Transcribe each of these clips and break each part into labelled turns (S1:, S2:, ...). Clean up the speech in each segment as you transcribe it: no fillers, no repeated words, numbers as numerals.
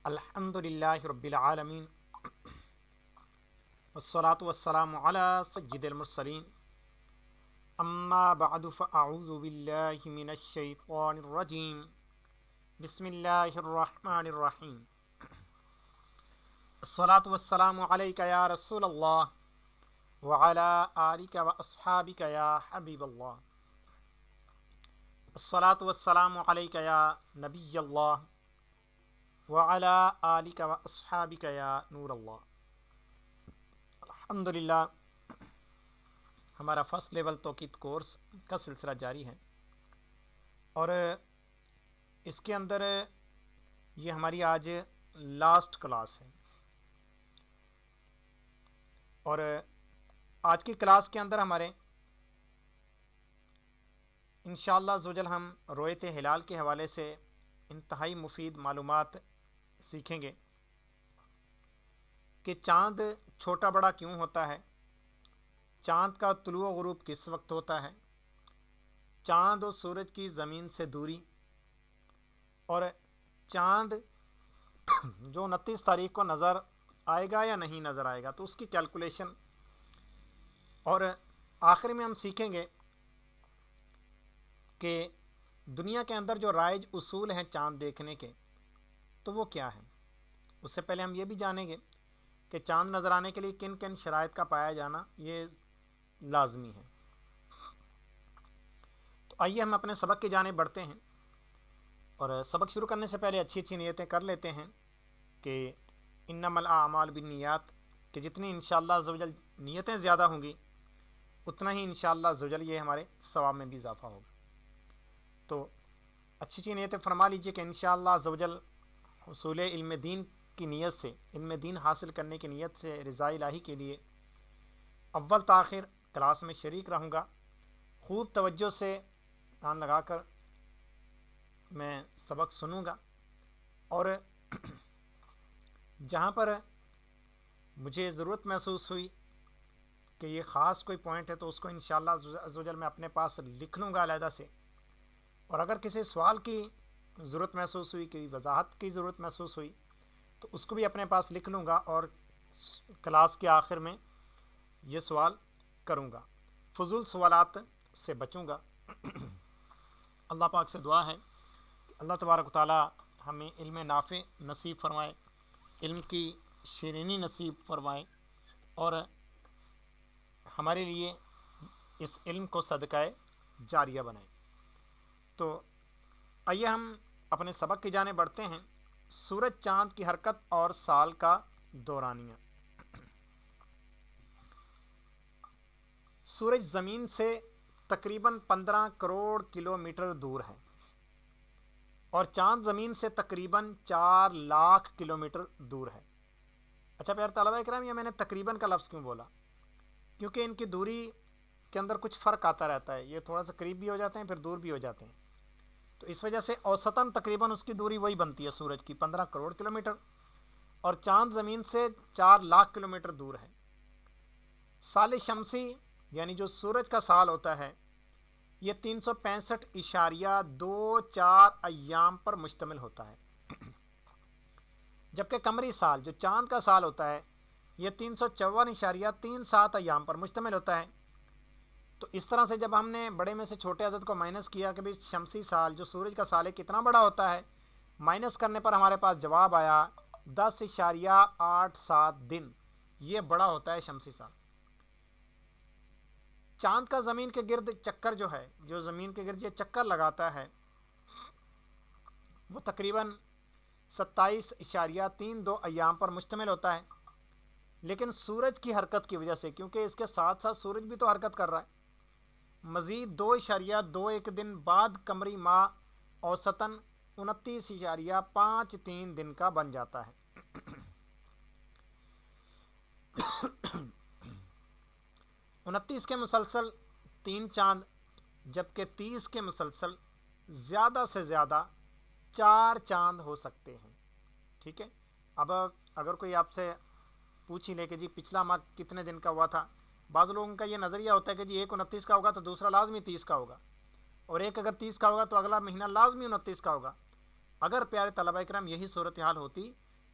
S1: الحمدللہ رب العالمین والصلاة والسلام علی سید المرسلین اما بعد فاعوذ باللہ من الشیطان الرجیم بسم اللہ الرحمن الرحیم الصلاة والسلام علیک یا رسول اللہ وعلی آلک واصحابک یا حبیب اللہ الصلاة والسلام علیک یا نبی اللہ وعلی آلک واصحابک یا نور اللہ۔ الحمدللہ ہمارا فرسٹ لیول توقید کورس کا سلسلہ جاری ہے اور اس کے اندر یہ ہماری آج لاسٹ کلاس ہے، اور آج کی کلاس کے اندر ہمارے انشاءاللہ عزوجل ہم رؤیت ہلال کے حوالے سے انتہائی مفید معلومات سیکھیں گے کہ چاند چھوٹا بڑا کیوں ہوتا ہے، چاند کا طلوع و غروب کس وقت ہوتا ہے، چاند و سورج کی زمین سے دوری، اور چاند جو 29 تاریخ کو نظر آئے گا یا نہیں نظر آئے گا تو اس کی کیلکولیشن، اور آخر میں ہم سیکھیں گے کہ دنیا کے اندر جو رائج اصول ہیں چاند دیکھنے کے تو وہ کیا ہیں۔ اس سے پہلے ہم یہ بھی جانیں گے کہ چاند نظر آنے کے لیے کن کن شرائط کا پایا جانا یہ لازمی ہے۔ تو آئیے ہم اپنے سبق کی جانب بڑھتے ہیں، اور سبق شروع کرنے سے پہلے اچھی اچھی نیتیں کر لیتے ہیں کہ انما الاعمال بالنیات، کہ جتنی انشاءاللہ عزوجل نیتیں زیادہ ہوں گی اتنا ہی انشاءاللہ عزوجل یہ ہمارے ثواب میں بھی اضافہ ہوگا۔ تو اچھی اچھی نیتیں فرما لیجئے کہ انشاءاللہ عزوجل حصول علم دین کی نیت سے، علم دین حاصل کرنے کی نیت سے رضا الہی کے لیے اول تاخیر کلاس میں شریک رہوں گا۔ خوب توجہ سے کان لگا کر میں سبق سنوں گا، اور جہاں پر مجھے ضرورت محسوس ہوئی کہ یہ خاص کوئی پوائنٹ ہے تو اس کو انشاءاللہ عزوجل میں اپنے پاس لکھ لوں گا علیحدہ سے، اور اگر کسی سوال کی ضرورت محسوس ہوئی، کوئی وضاحت کی ضرورت محسوس ہوئی تو اس کو بھی اپنے پاس لکھ لوں گا، اور کلاس کے آخر میں یہ سوال کروں گا، فضول سوالات سے بچوں گا۔ اللہ پاک سے دعا ہے کہ اللہ تبارک و تعالی ہمیں علم نافع نصیب فرمائے، علم کی شیرینی نصیب فرمائے، اور ہمارے لیے اس علم کو صدقہ جاریہ بنائے۔ تو آئیے ہم اپنے سبق کی جانب بڑھتے ہیں۔ سورج چاند کی حرکت اور سال کا دورانیہ۔ سورج زمین سے تقریباً 15 کروڑ کلومیٹر دور ہے، اور چاند زمین سے تقریباً 4 لاکھ کلومیٹر دور ہے۔ اچھا پیارے طلبہ اکرام، یہ میں نے تقریباً کا لفظ کیوں بولا؟ کیونکہ ان کی دوری کے اندر کچھ فرق آتا رہتا ہے، یہ تھوڑا سا قریب بھی ہو جاتے ہیں پھر دور بھی ہو جاتے ہیں، تو اس وجہ سے اوسطاً تقریباً اس کی دوری وہی بنتی ہے سورج کی 15 کروڑ کلومیٹر، اور چاند زمین سے 4 لاکھ کلومیٹر دور ہے۔ سال شمسی یعنی جو سورج کا سال ہوتا ہے یہ 365.24 ایام پر مشتمل ہوتا ہے، جبکہ قمری سال جو چاند کا سال ہوتا ہے یہ 354.37 ایام پر مشتمل ہوتا ہے۔ تو اس طرح سے جب ہم نے بڑے میں سے چھوٹے عدد کو مائنس کیا کہ بھئی شمسی سال جو سورج کا سال ہے کتنا بڑا ہوتا ہے، مائنس کرنے پر ہمارے پاس جواب آیا 10.87 دن، یہ بڑا ہوتا ہے شمسی سال۔ چاند کا زمین کے گرد چکر جو ہے، جو زمین کے گرد یہ چکر لگاتا ہے وہ تقریباً 27.32 ایام پر مشتمل ہوتا ہے، لیکن سورج کی حرکت کی وجہ سے، کیونکہ اس کے ساتھ ساتھ سورج بھی تو حرکت کر رہا ہے، مزید 2.21 دن بعد قمری ماہ اوسطاً 29.53 دن کا بن جاتا ہے۔ 29 کے مسلسل 3 چاند، جبکہ 30 کے مسلسل زیادہ سے زیادہ 4 چاند ہو سکتے ہیں۔ ٹھیک ہے، اب اگر کوئی آپ سے پوچھ ہی لے کہ جی پچھلا ماہ کتنے دن کا ہوا تھا، بعض لوگوں کا یہ نظریہ ہوتا ہے کہ جی ایک 29 کا ہوگا تو دوسرا لازمی 30 کا ہوگا، اور ایک اگر 30 کا ہوگا تو اگلا مہینہ لازمی 29 کا ہوگا۔ اگر پیارے طلبہ کرام یہی صورتحال ہوتی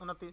S1: 29,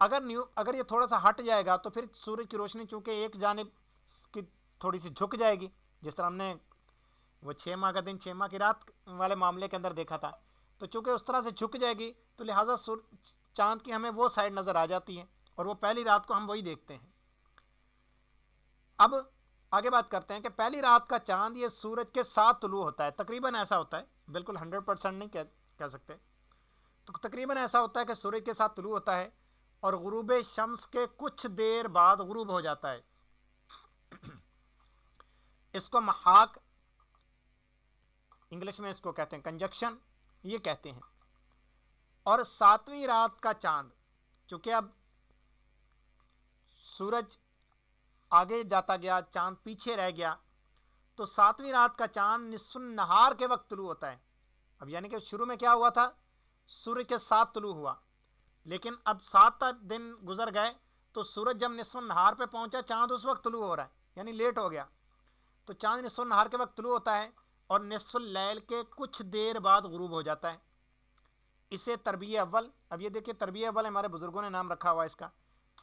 S1: اگر یہ تھوڑا سا ہٹ جائے گا تو پھر سورج کی روشنی چونکہ ایک جانب کی تھوڑی سی جھک جائے گی، جس طرح ہم نے وہ 6 ماہ کا دن 6 ماہ کی رات والے معاملے کے اندر دیکھا تھا، تو چونکہ اس طرح سے جھک جائے گی تو لہٰذا چاند کی ہمیں وہ سائڈ نظر آ جاتی ہے اور وہ پہلی رات کو ہم وہی دیکھتے ہیں۔ اب آگے بات کرتے ہیں کہ پہلی رات کا چاند یہ سورج کے ساتھ طلوع ہوتا ہے، تقریباً ایسا ہوتا ہے، بالکل 100% نہیں کہہ سکتے، تو تقریباً ایسا ہوتا ہے کہ سورج کے ساتھ طلوع ہوتا ہے اور غروب شمس کے کچھ دیر بعد غروب ہو جاتا ہے۔ اس کو محاق، انگلش میں اس کو کہتے ہیں کنجکشن، یہ کہتے ہیں۔ اور 7ویں رات کا چاند، چونکہ اب سورج آگے جاتا گیا، چاند پیچھے رہ گیا، تو 7ویں رات کا چاند نصف النہار کے وقت طلوع ہوتا ہے۔ اب یعنی کہ شروع میں کیا ہوا تھا، سورج کے ساتھ طلوع ہوا، لیکن اب 7 دن گزر گئے تو سورج جب نصف النہار پہ پہنچا چاند اس وقت طلوع ہو رہا ہے، یعنی لیٹ ہو گیا، تو چاند نصف النہار کے وقت طلوع ہوتا ہے اور نصف اللیل کے کچھ دیر بعد غروب ہو جاتا ہے۔ اسے تربیع اول، اب یہ دیکھیں تربیع اول ہمارے بزرگوں نے نام رکھا ہوا ہے اس کا،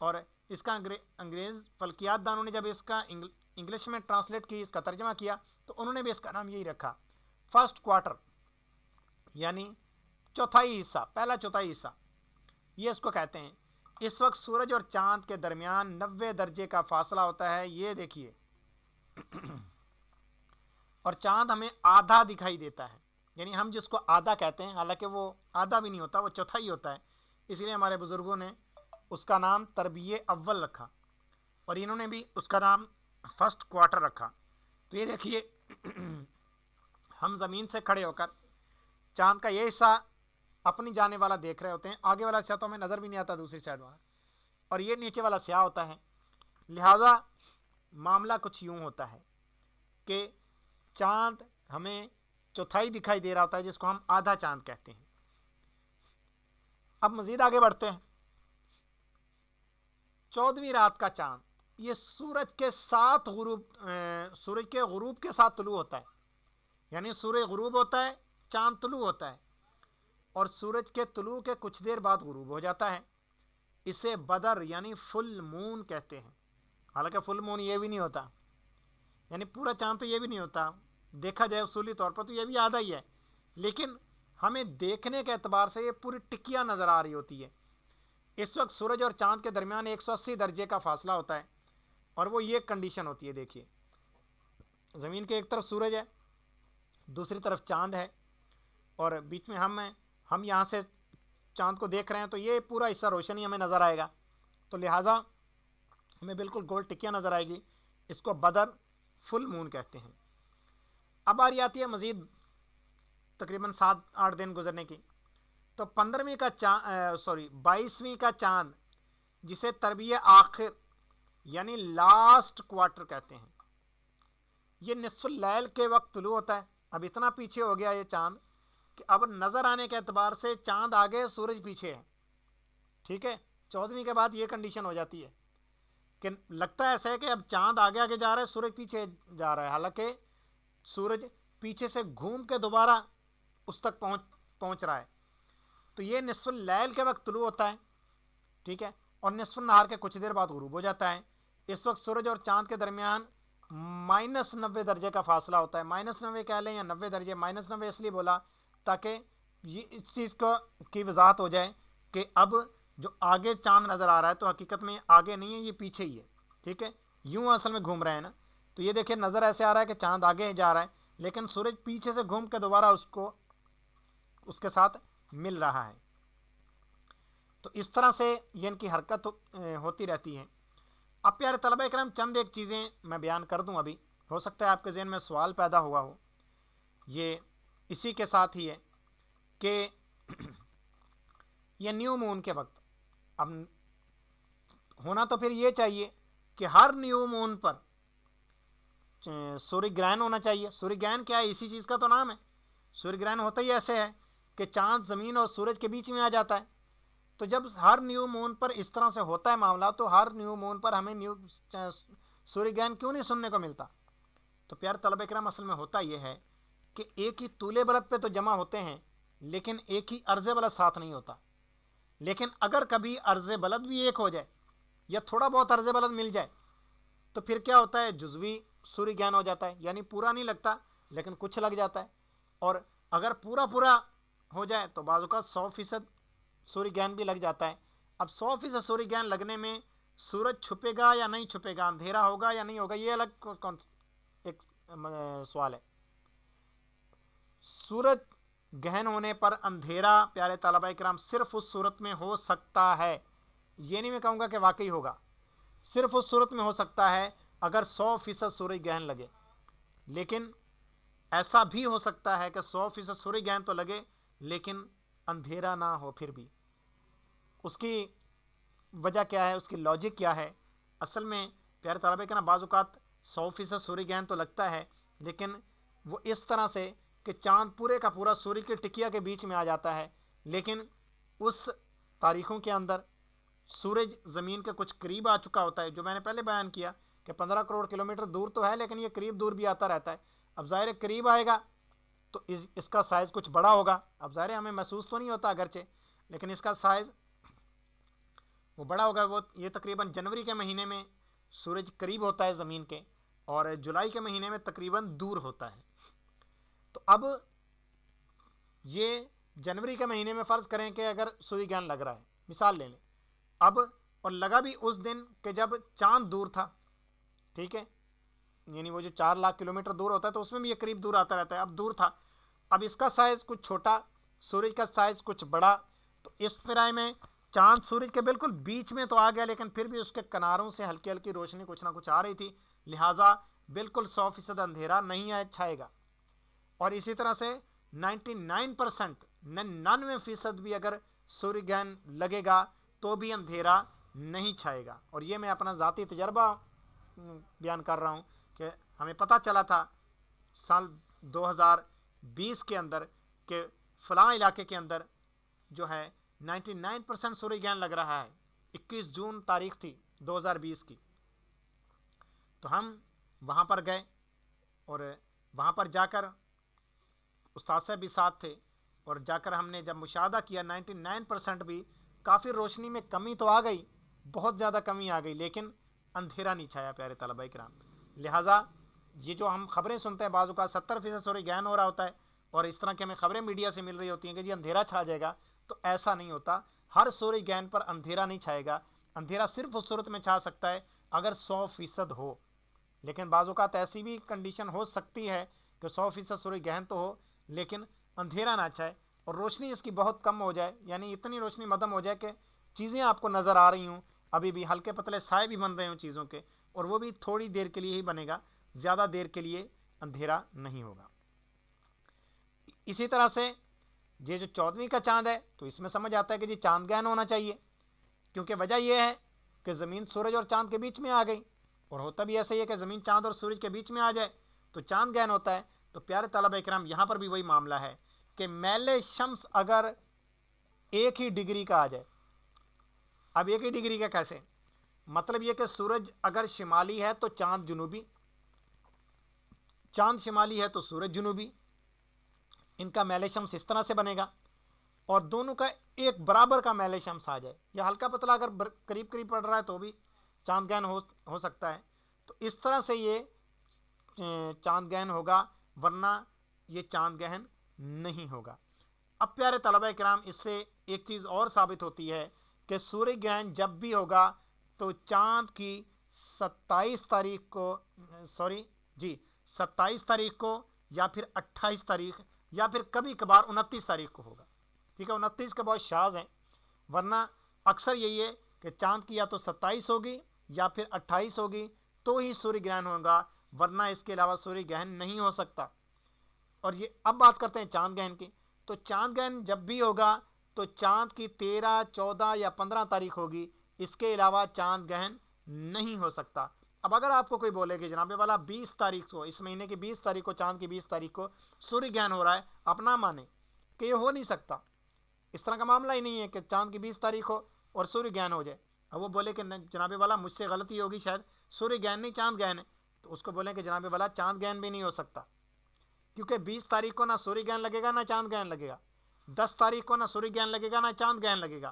S1: اور اس کا انگریز فلکیات دانوں نے جب اس کا انگلش میں ٹرانسلیٹ کی، اس کا ترجمہ کیا، تو انہوں نے بھی اس کا نام یہی رکھا، فرسٹ کوارٹر، یعنی چوتھائی حصہ، پہلا چوتھائی حصہ، یہ اس کو کہتے ہیں۔ اس وقت سورج اور چاند کے درمیان 90 درجے کا فاصلہ ہوتا ہے، یہ دیکھیے، اور چاند ہمیں آدھا دکھائی دیتا ہے، یعنی ہم جس کو آدھا کہتے ہیں، حالانکہ وہ آدھا بھی نہیں ہوتا، وہ چوتھائی ہوتا ہے، اس لیے ہمارے بزرگوں نے اس کا نام تربیع اول رکھا اور انہوں نے بھی اس کا نام فرسٹ کوارٹر رکھا۔ تو یہ دیکھیے، ہم زمین سے کھڑے ہو کر چاند کا یہ حصہ اپنی جانے والا دیکھ رہے ہوتے ہیں، آگے والا حصہ تو ہمیں نظر بھی نہیں آتا دوسری سائڈ والا، اور یہ نیچے والا سیاہ ہوتا ہے۔ لہذا معاملہ کچھ یوں ہوتا ہے کہ چاند ہمیں چوتھائی دکھائی دے رہا ہوتا ہے، جس کو ہم آدھا چاند کہتے ہیں۔ اب مزید آگے بڑھتے ہیں۔ 14ویں رات کا چاند یہ سورج کے غروب کے ساتھ طلوع ہوتا ہے، یعنی سورج غروب ہوتا ہے، چاند طلوع ہوتا ہے، اور سورج کے طلوع کے کچھ دیر بعد غروب ہو جاتا ہے۔ اسے بدر یعنی فل مون کہتے ہیں، حالانکہ فل مون یہ بھی نہیں ہوتا، یعنی پورا چاند تو یہ بھی نہیں ہوتا، دیکھا جائے اصولی طور پر تو یہ بھی آدھا ہی ہے، لیکن ہمیں دیکھنے کے اعتبار سے یہ پوری ٹکیا نظر آ رہی ہوتی ہے۔ اس وقت سورج اور چاند کے درمیان 180 درجے کا فاصلہ ہوتا ہے، اور وہ یہ کنڈیشن ہوتی ہے، دیکھیے زمین کے ایک طرف سورج ہے، دوسری طرف چاند ہے، اور بیچ میں ہم یہاں سے چاند کو دیکھ رہے ہیں، تو یہ پورا حصہ روشنی ہمیں نظر آئے گا، تو لہٰذا ہمیں بالکل گول ٹکیا نظر آئے گی، اس کو بدر فل مون کہتے ہیں۔ اب آ رہی آتی ہے مزید تقریباً 7-8 دن گزرنے کی، تو 22ویں کا چاند جسے تربیع آخر یعنی لاسٹ کوارٹر کہتے ہیں، یہ نصف اللیل کے وقت طلوع ہوتا ہے۔ اب اتنا پیچھے ہو گیا یہ چاند کہ اب نظر آنے کے اعتبار سے چاند آگے سورج پیچھے ہے، ٹھیک ہے، 14ویں کے بعد یہ کنڈیشن ہو جاتی ہے کہ لگتا ہے ایسا ہے کہ اب چاند آگے آگے جا رہا ہے، سورج پیچھے جا رہا ہے، حالانکہ سورج پیچھے سے گھوم کے دوبارہ اس تک پہنچ رہا ہے۔ تو یہ نصف اللیل کے وقت طلوع ہوتا ہے، ٹھیک ہے، اور نصف النہار کے کچھ دیر بعد غروب ہو جاتا ہے۔ اس وقت سورج اور چاند کے درمیان -90 درجے کا فاصلہ ہوتا ہے، -90 کہہ لیں یا 90 درجے، -90 اس لیے بولا تاکہ یہ اس چیز کی وضاحت ہو جائے کہ اب جو آگے چاند نظر آ رہا ہے تو حقیقت میں آگے نہیں ہے، یہ پیچھے ہی ہے، ٹھیک ہے، یوں اصل میں گھوم رہے ہیں نا، تو یہ دیکھیں نظر ایسے آ رہا ہے کہ چاند آگے جا رہا ہے، لیکن سورج پیچھے سے گھوم کے دوبارہ اس کے ساتھ مل رہا ہے۔ تو اس طرح سے یہ ان کی حرکت ہوتی رہتی ہے۔ اب پیارے طلبہ کرام، چند ایک چیزیں میں بیان کر دوں، ابھی ہو سکتا ہے آپ کے ذہن میں سوال پیدا ہوا ہو، یہ اسی کے ساتھ ہی ہے کہ یہ نیو مون کے وقت اب ہونا تو پھر یہ چاہیے کہ ہر نیو مون پر سوریہ گرہن ہونا چاہیے۔ سوریہ گرہن کیا ہے؟ اسی چیز کا تو نام ہے۔ سوریہ گرہن ہوتا ہی ایسے ہے کہ چاند زمین اور سورج کے بیچ میں آ جاتا ہے، تو جب ہر نیو مون پر اس طرح سے ہوتا ہے معاملہ، تو ہر نیو مون پر ہمیں سوریہ گرہن کیوں نہیں سننے کو ملتا؟ تو پیارے طلبہ کرام، اصل میں ہوتا یہ ہے کہ ایک ہی طول بلد پہ تو جمع ہوتے ہیں، لیکن ایک ہی عرض بلد ساتھ نہیں ہوتا، لیکن اگر کبھی عرض بلد بھی ایک ہو جائے یا تھوڑا بہت عرض بلد مل جائے تو پھر کیا ہوتا ہے، جزوی سوری گرہن ہو جاتا ہے، یعنی پورا نہیں لگتا لیکن کچھ لگ جاتا ہے. اور اگر پورا پورا ہو جائے تو بعض اوقات 100% سوری گرہن بھی لگ جاتا ہے. اب 100% سوری گرہن لگنے میں سورج چھپے گا یا نہیں چھپے گا، اندھیرا ہوگا یا نہیں ہوگا، یہ الگ ایک سوال ہے. سورج گہن ہونے پر اندھیرا پیارے طلبہ کرام صرف اس صورت میں ہو سکتا ہے، یہ نہیں میں کہوں گا کہ واقعی ہوگا، صرف اس صورت میں ہو سکتا ہے اگر 100% سورج گہن لگے. لیکن ایسا بھی ہو سکتا ہے کہ 100% سورج گہن تو لگے لیکن اندھیرا نہ ہو. پھر بھی اس کی وجہ کیا ہے، اس کی لاجک کیا ہے؟ اصل میں پیارے طلبہ کرام بعض اوقات 100% سورج گہن تو لگتا ہے لیکن وہ اس طرح سے کہ چاند پورے کا پورا سورج کی ٹکیا کے بیچ میں آ جاتا ہے، لیکن اس تاریخوں کے اندر سورج زمین کے کچھ قریب آ چکا ہوتا ہے، جو میں نے پہلے بیان کیا کہ 15 کروڑ کلومیٹر دور تو ہے لیکن یہ قریب دور بھی آتا رہتا ہے. اب ظاہر قریب آئے گا تو اس کا سائز کچھ بڑا ہوگا. اب ظاہر ہمیں محسوس تو نہیں ہوتا اگرچہ، لیکن اس کا سائز وہ بڑا ہوگا. وہ یہ تقریباً جنوری کے مہینے میں سورج قریب ہوتا ہے زمین کے، اور جولائی کے مہینے میں تقریباً دور ہوتا ہے. تو اب یہ جنوری کے مہینے میں فرض کریں کہ اگر سورج گرہن لگ رہا ہے، مثال لے لیں اب، اور لگا بھی اس دن کہ جب چاند دور تھا، ٹھیک ہے، یعنی وہ جو 4 لاکھ کلومیٹر دور ہوتا ہے تو اس میں بھی یہ قریب دور آتا رہتا ہے. اب دور تھا، اب اس کا سائز کچھ چھوٹا، سورج کا سائز کچھ بڑا، تو اس فرائے میں چاند سورج کے بالکل بیچ میں تو آ گیا لیکن پھر بھی اس کے کناروں سے ہلکی ہلکی روشنی کچھ نہ کچھ آ رہی تھی، لہٰذا بالکل 100% اندھیرا نہیں چھائے گا. اور اسی طرح سے 99% 99% بھی اگر سورج گرہن لگے گا تو بھی اندھیرا نہیں چھائے گا. اور یہ میں اپنا ذاتی تجربہ بیان کر رہا ہوں کہ ہمیں پتہ چلا تھا سال 2020 کے اندر کہ فلاں علاقے کے اندر جو ہے 99% سورج گرہن لگ رہا ہے. 21 جون تاریخ تھی 2020 کی. تو ہم وہاں پر گئے اور وہاں پر جا کر استاد صاحب بھی ساتھ تھے، اور جا کر ہم نے جب مشاہدہ کیا 99% بھی کافی روشنی میں کمی تو آ گئی، بہت زیادہ کمی آ گئی، لیکن اندھیرا نہیں چھایا پیارے طلبہ کرام. لہٰذا یہ جو ہم خبریں سنتے ہیں بعض اوقات 70% سورج گرہن ہو رہا ہوتا ہے اور اس طرح کی ہمیں خبریں میڈیا سے مل رہی ہوتی ہیں کہ جی اندھیرا چھا جائے گا، تو ایسا نہیں ہوتا. ہر سورج گرہن پر اندھیرا نہیں چھائے گا. اندھیرا صرف اس صورت میں چھا سکتا ہے اگر 100% ہو. لیکن بعض اوقات ایسی بھی کنڈیشن ہو سکتی ہے کہ 100% سورج گرہن تو ہو لیکن اندھیرا نہ چھائے اور روشنی اس کی بہت کم ہو جائے، یعنی اتنی روشنی مدھم ہو جائے کہ چیزیں آپ کو نظر آ رہی ہوں، ابھی بھی ہلکے پتلے سائے بھی بن رہے ہوں چیزوں کے، اور وہ بھی تھوڑی دیر کے لیے ہی بنے گا، زیادہ دیر کے لیے اندھیرا نہیں ہوگا. اسی طرح سے یہ جو 14ویں کا چاند ہے تو اس میں سمجھ آتا ہے کہ جی چاند گہن ہونا چاہیے، کیونکہ وجہ یہ ہے کہ زمین سورج اور چاند کے بیچ میں آ گئی، اور ہوتا بھی ایسا ہی ہے کہ زمین چاند اور سورج کے بیچ میں آ جائے تو چاند گہن ہوتا ہے. تو پیارے طلبہ اکرام یہاں پر بھی وہی معاملہ ہے کہ میل شمس اگر ایک ہی ڈگری کا آ جائے. اب ایک ہی ڈگری کا کیسے؟ مطلب یہ کہ سورج اگر شمالی ہے تو چاند جنوبی، چاند شمالی ہے تو سورج جنوبی، ان کا میل شمس اس طرح سے بنے گا، اور دونوں کا ایک برابر کا میل شمس آ جائے، یا ہلکا پتلا اگر قریب قریب پڑ رہا ہے تو بھی چاند گہن ہو سکتا ہے. تو اس طرح سے یہ چاند گہن ہوگا، ورنہ یہ چاند گہن نہیں ہوگا. اب پیارے طلبہ کرام اس سے ایک چیز اور ثابت ہوتی ہے کہ سورج گرہن جب بھی ہوگا تو چاند کی 27 تاریخ کو یا پھر 28 تاریخ یا پھر کبھی کبھار 29 تاریخ کو ہوگا. ٹھیک ہے، 29 کے بہت شاذ ہیں، ورنہ اکثر یہی ہے کہ چاند کی یا تو 27 ہوگی یا پھر 28 ہوگی تو ہی سورج گرہن ہوگا، ورنہ اس کے علاوہ سورج گرہن نہیں ہو سکتا. اور یہ اب بات کرتے ہیں چاند گرہن کی. تو چاند گرہن جب بھی ہوگا تو چاند کی 13، 14 یا 15 تاریخ ہوگی، اس کے علاوہ چاند گرہن نہیں ہو سکتا. اب اگر آپ کو کوئی بولے کہ جناب والا 20 تاریخ کو، اس مہینے کی 20 تاریخ کو، چاند کی 20 تاریخ کو سورج گرہن ہو رہا ہے، آپ نہ مانیں کہ یہ ہو نہیں سکتا. اس طرح کا معاملہ ہی نہیں ہے کہ چاند کی 20 تاریخ ہو اور سورج گرہن ہو جائے. اب وہ بولے کہ جناب والا مجھ سے غلطی ہوگی، شاید سورج گرہن نہیں چاند گرہن ہے، تو اس کو بولیں کہ جناب والا چاند گرہن بھی نہیں ہو سکتا، کیونکہ 20 تاریخ کو نہ سورج گرہن لگے گا نہ چاند گرہن لگے گا، 10 تاریخ کو نہ سورج گرہن لگے گا نہ چاند گرہن لگے گا.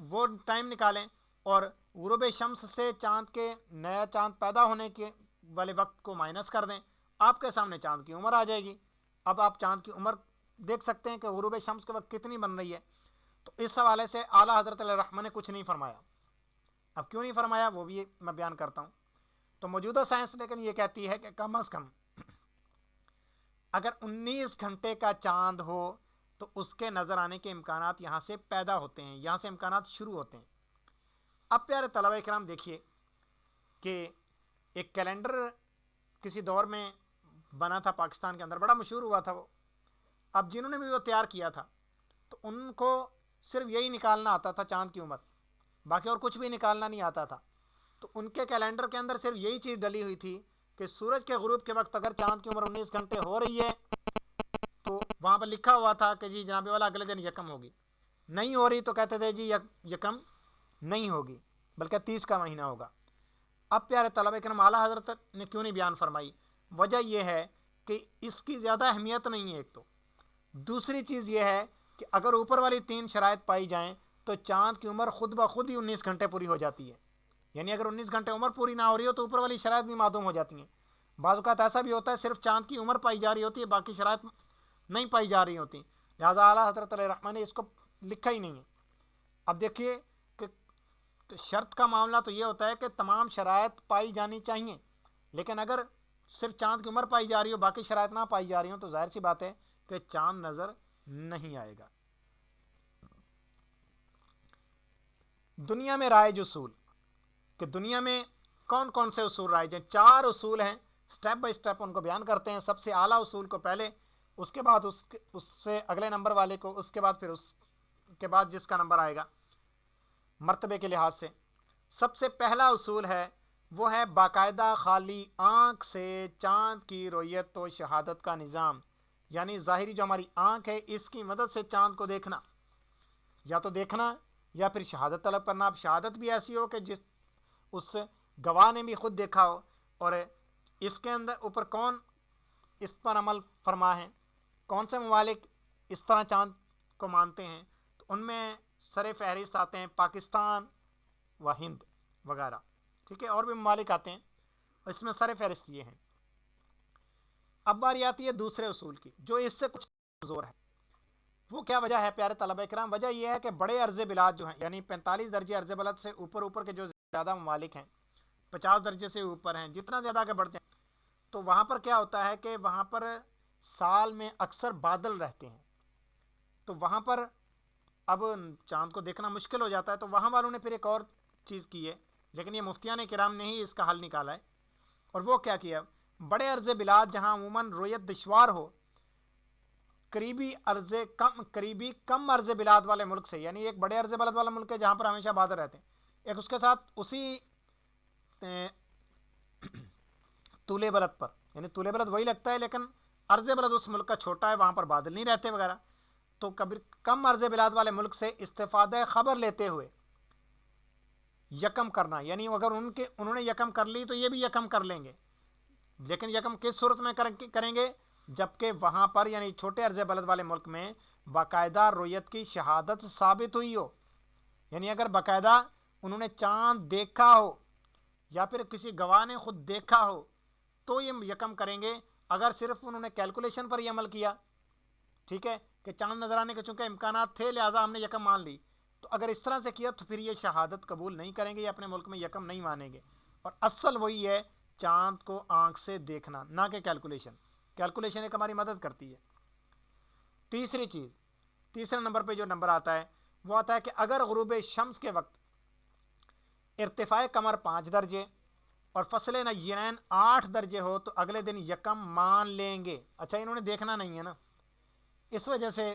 S1: وہ ٹائم نکالیں اور غروب شمس سے چاند کے نیا چاند پیدا ہونے کے والے وقت کو مائنس کر دیں، آپ کے سامنے چاند کی عمر آ جائے گی۔ اب آپ چاند کی عمر دیکھ سکتے ہیں کہ غروب شمس کے وقت کتنی بن رہی ہے۔ تو اس حوالے سے اعلیٰ حضرت علیہ الرحمہ نے کچھ نہیں فرمایا۔ اب کیوں نہیں فرمایا وہ بھی میں بیان کرتا ہوں۔ تو موجودہ سائنس لیکن یہ کہتی ہے کہ کم از کم اگر 19 گھنٹے کا چاند ہو تو اس کے نظر آنے کے امکانات یہاں سے پیدا ہوتے ہیں، یہاں سے امکانات شروع ہوتے ہیں۔ اب پیارے طلبہ کرام دیکھیے کہ ایک کیلنڈر کسی دور میں بنا تھا پاکستان کے اندر، بڑا مشہور ہوا تھا وہ۔ اب جنہوں نے بھی وہ تیار کیا تھا تو ان کو صرف یہی نکالنا آتا تھا چاند کی عمر، باقی اور کچھ بھی نکالنا نہیں آتا تھا۔ تو ان کے کیلنڈر کے اندر صرف یہی چیز ڈلی ہوئی تھی کہ سورج کے غروب کے وقت اگر چاند کی عمر 19 گھنٹے ہو رہی ہے تو وہاں پر لکھا ہوا تھا کہ جی جناب والا اگلے دن یکم ہوگی، نہیں ہو رہی تو کہتے تھے جی یکم نہیں ہوگی بلکہ 30 کا مہینہ ہوگا۔ اب پیارے طلبہ کرام اعلیٰ حضرت نے کیوں نہیں بیان فرمائی؟ وجہ یہ ہے کہ اس کی زیادہ اہمیت نہیں ہے ایک تو، دوسری چیز یہ ہے کہ اگر اوپر والی 3 شرائط پائی جائیں تو چاند کی عمر خود بخود ہی 19 گھنٹے پوری ہو جاتی ہے۔ یعنی اگر 19 گھنٹے عمر پوری نہ ہو رہی ہو تو اوپر والی شرائط بھی معدوم ہو جاتی ہیں۔ بعض اوقات ایسا بھی ہوتا ہے صرف چاند کی عمر پائی جا رہی ہوتی ہے، باقی شرائط نہیں پائی جا رہی ہوتی، لہٰذا اعلیٰ حضرت علیہ الرحمہ نے اس کو لکھا ہی نہیں ہے۔ اب دیکھیے کہ شرط کا معاملہ تو یہ ہوتا ہے کہ تمام شرائط پائی جانی چاہیے، لیکن اگر صرف چاند کی عمر پائی جا رہی ہو باقی شرائط نہ پائی جا رہی ہوں تو ظاہر سی بات ہے کہ چاند نظر نہیں آئے گا۔ دنیا میں رائج اصول، کہ دنیا میں کون کون سے اصول رائج ہیں؟ 4 اصول ہیں، سٹیپ بائی سٹیپ ان کو بیان کرتے ہیں۔ سب سے اعلیٰ اصول کو پہلے، اس کے بعد اس سے اگلے نمبر والے کو، اس کے بعد پھر اس کے بعد جس کا نمبر آئے گا مرتبے کے لحاظ سے۔ سب سے پہلا اصول ہے وہ ہے باقاعدہ خالی آنکھ سے چاند کی رؤیت و شہادت کا نظام، یعنی ظاہری جو ہماری آنکھ ہے اس کی مدد سے چاند کو دیکھنا، یا تو دیکھنا یا پھر شہادت طلب کرنا۔ اب شہادت بھی ایسی ہو کہ جس اس گواہ نے بھی خود دیکھا ہو، اور اس کے اندر اوپر کون اس پر عمل فرما ہے، کون سے ممالک اس طرح چاند کو مانتے ہیں، تو ان میں سر فہرست آتے ہیں پاکستان و ہند وغیرہ، ٹھیک ہے، اور بھی ممالک آتے ہیں، اور اس میں سر فہرست یہ ہیں۔ اب باری آتی ہے دوسرے اصول کی جو اس سے کچھ کمزور ہے۔ وہ کیا وجہ ہے پیارے طلبہ کرام؟ وجہ یہ ہے کہ بڑے عرض بلاد جو ہیں، یعنی 45 درجے عرض بلد سے اوپر کے جو زیادہ ممالک ہیں، 50 درجے سے اوپر ہیں، جتنا زیادہ آگے بڑھتے ہیں تو وہاں پر کیا ہوتا ہے کہ وہاں پر سال میں اکثر بادل رہتے ہیں، تو وہاں پر اب چاند کو دیکھنا مشکل ہو جاتا ہے۔ تو وہاں والوں نے پھر ایک اور چیز کی ہے، لیکن یہ مفتیان کرام نے ہی اس کا حل نکالا ہے، اور وہ کیا کیا؟ بڑے عرض بلاد جہاں عموماً رؤیت دشوار ہو، قریبی کم عرض بلاد والے ملک سے، یعنی ایک بڑے عرض بلد والا ملک ہے جہاں پر ہمیشہ بادل رہتے ہیں، ایک اس کے ساتھ اسی طول بلد پر، یعنی طول بلد وہی لگتا ہے لیکن عرض بلد اس ملک کا چھوٹا ہے، وہاں پر بادل نہیں رہتے وغیرہ، تو کم عرض بلاد والے ملک سے استفادہ خبر لیتے ہوئے یکم کرنا، یعنی اگر انہوں نے یکم کر لی تو یہ بھی یکم کر لیں گے، لیکن یکم کس صورت میں کریں گے؟ جبکہ وہاں پر یعنی چھوٹے عرض بلد والے ملک میں باقاعدہ رؤیت کی شہادت ثابت ہوئی ہو، یعنی اگر باقاعدہ انہوں نے چاند دیکھا ہو یا پھر کسی گواہ نے خود دیکھا ہو تو یہ یکم کریں گے۔ اگر صرف انہوں نے کیلکولیشن پر یہ عمل کیا، ٹھیک ہے، کہ چاند نظر آنے کے چونکہ امکانات تھے لہٰذا ہم نے یکم مان لی، تو اگر اس طرح سے کیا تو پھر یہ شہادت قبول نہیں کریں گے، یہ اپنے ملک میں یکم نہیں مانیں گے۔ اور اصل وہی ہے چاند کو آنکھ سے دیکھنا، نہ کہ کیلکولیشن ایک ہماری مدد کرتی ہے۔ تیسری چیز، تیسرے نمبر پہ جو نمبر آتا ہے وہ آتا ہے کہ اگر غروب شمس کے وقت ارتفاع قمر 5 درجے اور فصل نیرین 8 درجے ہو تو اگلے دن یکم مان لیں گے۔ اچھا، انہوں نے دیکھنا نہیں ہے نا، اس وجہ سے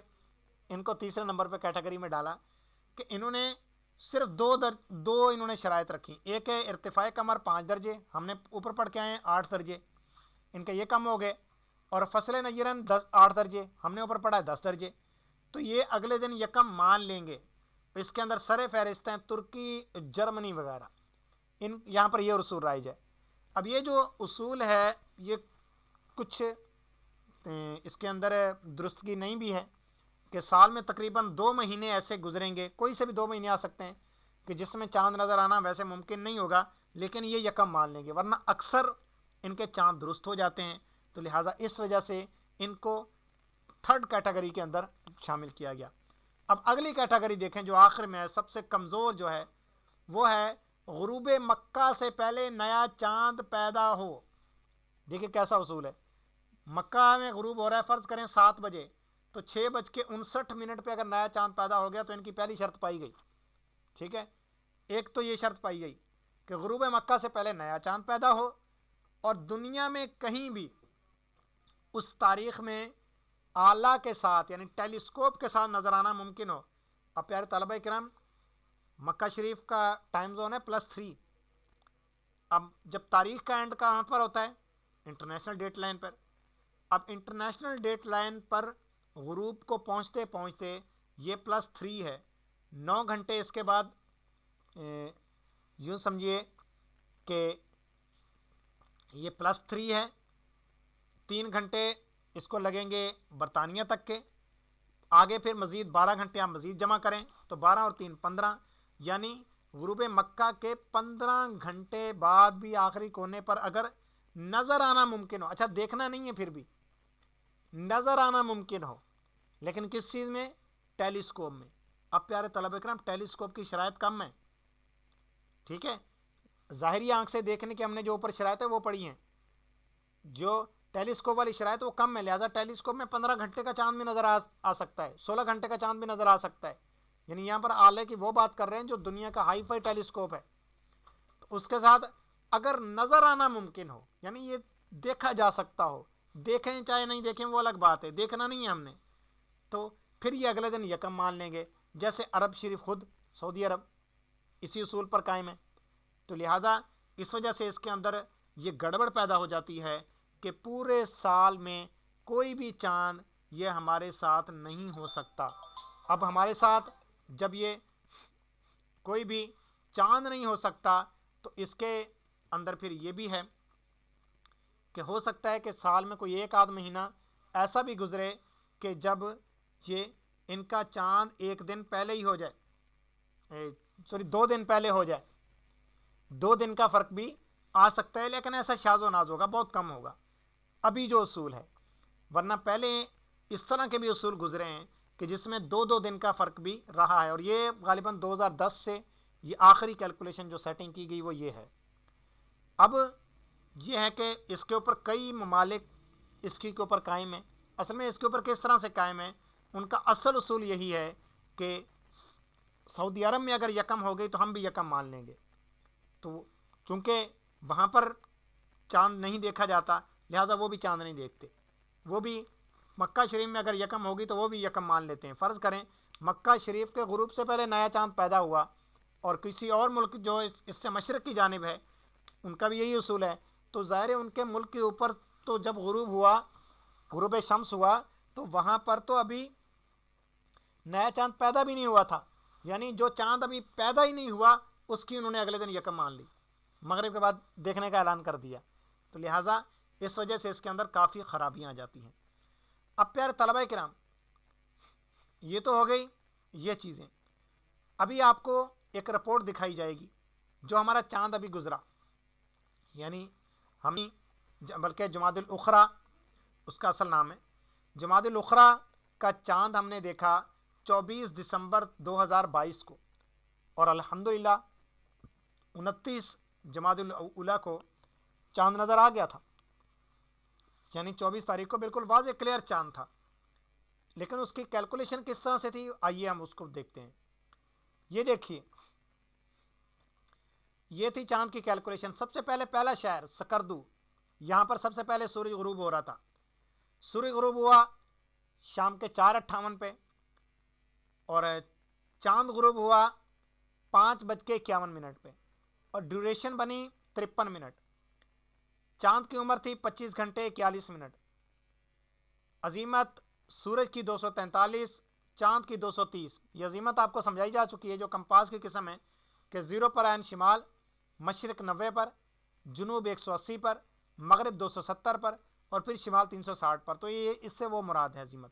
S1: ان کو تیسرے نمبر پہ کیٹیگری میں ڈالا کہ انہوں نے صرف دو انہوں نے شرائط رکھی۔ ایک ہے ارتفاع قمر 5 درجے، ہم نے اوپر پڑھ کے آئے ہیں 8 درجے، ان کے یہ کم ہو گئے، اور فصل نیرین 8 درجے، ہم نے اوپر پڑھا ہے 10 درجے، تو یہ اگلے دن یکم مان لیں گے۔ اس کے اندر سر فہرست ہیں ترکی، جرمنی وغیرہ، یہاں پر یہ اصول رائج ہے۔ اب یہ جو اصول ہے یہ کچھ اس کے اندر درستگی نہیں بھی ہے، کہ سال میں تقریباً 2 مہینے ایسے گزریں گے، کوئی سے بھی 2 مہینے آ سکتے ہیں کہ جس میں چاند نظر آنا ویسے ممکن نہیں ہوگا، لیکن یہ یکم مان لیں گے، ورنہ اکثر ان کے چاند درست ہو جاتے ہیں، تو لہٰذا اس وجہ سے ان کو تھرڈ کیٹیگری کے اندر شامل کیا گیا۔ اب اگلی کیٹیگری دیکھیں جو آخر میں ہے، سب سے کمزور جو ہے وہ ہے غروب مکہ سے پہلے نیا چاند پیدا ہو۔ دیکھیں کیسا اصول ہے، مکہ میں غروب ہو رہا ہے، فرض کریں 7 بجے، تو 6:59 پہ اگر نیا چاند پیدا ہو گیا تو ان کی پہلی شرط پائی گئی، ٹھیک ہے۔ ایک تو یہ شرط پائی گئی کہ غروب مکہ سے پہلے نیا چاند پیدا ہو، اور دنیا میں کہیں بھی اس تاریخ میں آلہ کے ساتھ یعنی ٹیلیسکوپ کے ساتھ نظر آنا ممکن ہو۔ اب پیارے طلبہ کرام، مکہ شریف کا ٹائم زون ہے +3۔ اب جب تاریخ کا اینڈ کہاں پر ہوتا ہے؟ انٹرنیشنل ڈیٹ لائن پر۔ اب انٹرنیشنل ڈیٹ لائن پر غروب کو پہنچتے پہنچتے یہ +3 ہے، 9 گھنٹے اس کے بعد یوں سمجھیے کہ یہ +3 ہے، 3 گھنٹے اس کو لگیں گے برطانیہ تک کے، آگے پھر مزید 12 گھنٹے آپ مزید جمع کریں تو 12 اور 3 15، یعنی غروب مکہ کے 15 گھنٹے بعد بھی آخری کونے پر اگر نظر آنا ممکن ہو، اچھا دیکھنا نہیں ہے پھر بھی نظر آنا ممکن ہو، لیکن کس چیز میں؟ ٹیلیسکوپ میں۔ اب پیارے طلبہ کرام، ٹیلیسکوپ کی شرائط کم ہے، ٹھیک ہے، ظاہری آنکھ سے دیکھنے کی ہم نے جو اوپر شرائط ہے وہ پڑھی ہیں، جو ٹیلیسکوپ والی شرائط وہ کم ہے، لہٰذا ٹیلیسکوپ میں 15 گھنٹے کا چاند بھی نظر آ سکتا ہے، 16 گھنٹے کا چاند بھی نظر آ سکتا ہے، یعنی یہاں پر آلے کی وہ بات کر رہے ہیں جو دنیا کا ہائی فائی ٹیلیسکوپ ہے، تو اس کے ساتھ اگر نظر آنا ممکن ہو، یعنی یہ دیکھا جا سکتا ہو، دیکھیں چاہے نہیں دیکھیں وہ الگ بات ہے، دیکھنا نہیں ہے ہم نے، تو پھر یہ اگلے دن یکم مان لیں گے، جیسے عرب شریف خود سعودی عرب اسی اصول پر قائم ہے۔ تو لہٰذا اس وجہ سے اس کے اندر یہ گڑبڑ پیدا ہو جاتی ہے کہ پورے سال میں کوئی بھی چاند یہ ہمارے ساتھ نہیں ہو سکتا۔ اب ہمارے ساتھ جب یہ کوئی بھی چاند نہیں ہو سکتا تو اس کے اندر پھر یہ بھی ہے کہ ہو سکتا ہے کہ سال میں کوئی ایک آدھ مہینہ ایسا بھی گزرے کہ جب یہ ان کا چاند ایک دن پہلے ہی ہو جائے، 2 دن پہلے ہو جائے، 2 دن کا فرق بھی آ سکتا ہے، لیکن ایسا شاذ و ناز ہوگا، بہت کم ہوگا ابھی جو اصول ہے، ورنہ پہلے اس طرح کے بھی اصول گزرے ہیں کہ جس میں 2 دن کا فرق بھی رہا ہے، اور یہ غالباً 2010 سے یہ آخری کیلکولیشن جو سیٹنگ کی گئی وہ یہ ہے۔ اب یہ ہے کہ اس کے اوپر کئی ممالک اس کے اوپر قائم ہیں، اصل میں اس کے اوپر کس طرح سے قائم ہے، ان کا اصل اصول یہی ہے کہ سعودی عرب میں اگر یکم ہو گئی تو ہم بھی یکم مان لیں گے، تو چونکہ وہاں پر چاند نہیں دیکھا جاتا لہٰذا وہ بھی چاند نہیں دیکھتے، وہ بھی مکہ شریف میں اگر یکم ہوگی تو وہ بھی یکم مان لیتے ہیں۔ فرض کریں مکہ شریف کے غروب سے پہلے نیا چاند پیدا ہوا اور کسی اور ملک جو اس سے مشرق کی جانب ہے ان کا بھی یہی اصول ہے، تو ظاہر ہے ان کے ملک کے اوپر تو جب غروب ہوا، غروب شمس ہوا، تو وہاں پر تو ابھی نیا چاند پیدا بھی نہیں ہوا تھا، یعنی جو چاند ابھی پیدا ہی نہیں ہوا اس کی انہوں نے اگلے دن یکم مان لی، مغرب کے بعد دیکھنے کا اعلان کر دیا، تو لہٰذا اس وجہ سے اس کے اندر کافی خرابیاں آ جاتی ہیں۔ اب پیارے طلبہ کرام، یہ تو ہو گئی یہ چیزیں، ابھی آپ کو ایک رپورٹ دکھائی جائے گی جو ہمارا چاند ابھی گزرا، یعنی ہم بلکہ جمادی الاخری اس کا اصل نام ہے، جمادی الاخری کا چاند ہم نے دیکھا 24 دسمبر 2022 کو، اور الحمدللہ 29 جمادی الاولیٰ کو چاند نظر آ گیا تھا، یعنی 24 تاریخ کو بالکل واضح کلیئر چاند تھا، لیکن اس کی کیلکولیشن کس طرح سے تھی آئیے ہم اس کو دیکھتے ہیں۔ یہ دیکھیے، یہ تھی چاند کی کیلکولیشن۔ سب سے پہلے پہلا شہر سکردو، یہاں پر سب سے پہلے سورج غروب ہو رہا تھا، سورج غروب ہوا شام کے 4:58 پہ، اور چاند غروب ہوا 5:51 پہ، اور ڈیوریشن بنی 53 منٹ، چاند کی عمر تھی 25 گھنٹے 41 منٹ، عظیمت سورج کی 243، چاند کی 230۔ یہ عظیمت آپ کو سمجھائی جا چکی ہے جو کمپاس کی قسم ہے کہ 0 پر عین شمال، مشرق 90 پر، جنوب 180 پر، مغرب 270 پر، اور پھر شمال 360 پر، تو یہ اس سے وہ مراد ہے عظیمت۔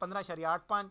S1: 15.85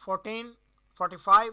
S1: 1445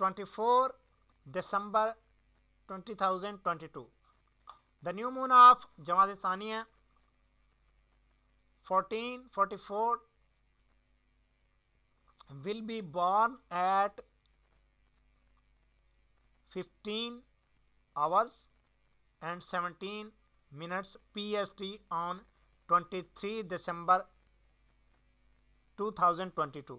S1: 24 December 2022. The new moon of Jamaat Thaniya 1444 will be born at 15 hours and 17 minutes PST on 23 December 2022।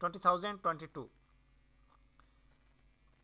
S1: 2022,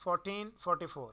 S1: 1444।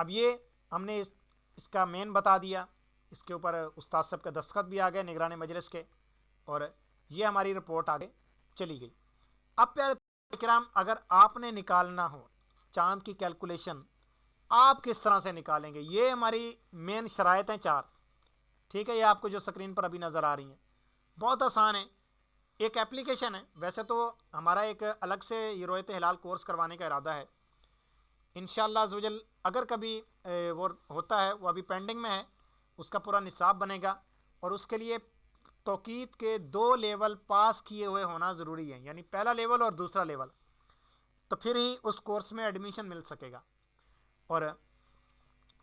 S1: اب یہ ہم نے اس کا مین بتا دیا، اس کے اوپر استاد صاحب کا دستخط بھی آ گئے نگران مجلس کے، اور یہ ہماری رپورٹ آگے چلی گئی۔ اب پیارے کرام، اگر آپ نے نکالنا ہو چاند کی کیلکولیشن، آپ کس طرح سے نکالیں گے؟ یہ ہماری مین شرائط ہیں 4، ٹھیک ہے، یہ آپ کو جو سکرین پر ابھی نظر آ رہی ہیں، بہت آسان ہے۔ ایک اپلیکیشن ہے، ویسے تو ہمارا ایک الگ سے یہ رویت ہلال کورس کروانے کا ارادہ ہے انشاءاللہ عزوجل، اگر کبھی وہ ہوتا ہے، وہ ابھی پینڈنگ میں ہے، اس کا پورا نصاب بنے گا، اور اس کے لیے توقید کے 2 لیول پاس کیے ہوئے ہونا ضروری ہے، یعنی پہلا لیول اور دوسرا لیول، تو پھر ہی اس کورس میں ایڈمیشن مل سکے گا۔ اور